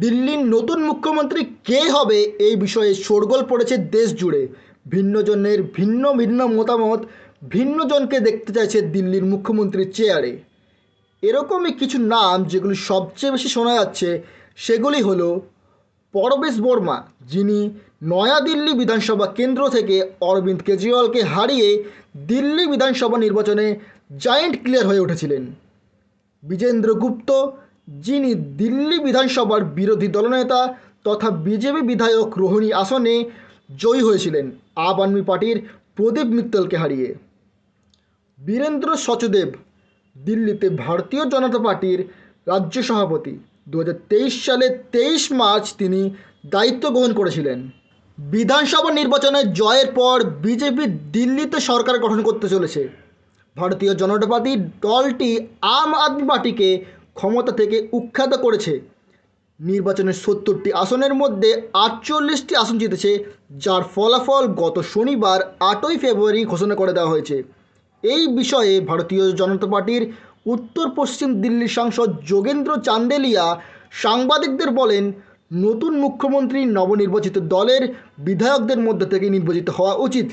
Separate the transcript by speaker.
Speaker 1: দিল্লির নতুন মুখ্যমন্ত্রী কে হবে এই বিষয়ে শোরগোল পড়েছে দেশ জুড়ে। ভিন্নজনের ভিন্ন ভিন্ন মতামত, ভিন্নজনকে দেখতে চাইছে দিল্লির মুখ্যমন্ত্রীর চেয়ারে। এরকমই কিছু নাম যেগুলি সবচেয়ে বেশি শোনা যাচ্ছে সেগুলি হলো পরবেশ বর্মা, যিনি নয়াদিল্লি বিধানসভা কেন্দ্র থেকে অরবিন্দ কেজরিওয়ালকে হারিয়ে দিল্লি বিধানসভা নির্বাচনে জায়েন্ট ক্লিয়ার হয়ে উঠেছিলেন। বিজেন্দ্র গুপ্ত, যিনি দিল্লি বিধানসভার বিরোধী দলনেতা তথা বিজেপি বিধায়ক রোহিণী আসনে জয়ী হয়েছিলেন আম আদমি পার্টির প্রদীপ মিত্তলকে হারিয়ে। বীরেন্দ্র সচদেব, দিল্লিতে ভারতীয় জনতা পার্টির রাজ্য সভাপতি, 2023 সালে 23 মার্চ তিনি দায়িত্ব গ্রহণ করেছিলেন। বিধানসভা নির্বাচনে জয়ের পর বিজেপি দিল্লিতে সরকার গঠন করতে চলেছে। ভারতীয় জনতা পার্টি দলটি আম আদমি পার্টিকে ক্ষমতা থেকে উৎখাত করেছে। নির্বাচনের 70টি আসনের মধ্যে 48টি আসন জিতেছে, যার ফলাফল গত শনিবার 8ই ফেব্রুয়ারি ঘোষণা করে দেওয়া হয়েছে। এই বিষয়ে ভারতীয় জনতা পার্টির উত্তর পশ্চিম দিল্লির সাংসদ যোগেন্দ্র চান্দেলিয়া সাংবাদিকদের বলেন, নতুন মুখ্যমন্ত্রী নবনির্বাচিত দলের বিধায়কদের মধ্যে থেকে নির্বাচিত হওয়া উচিত।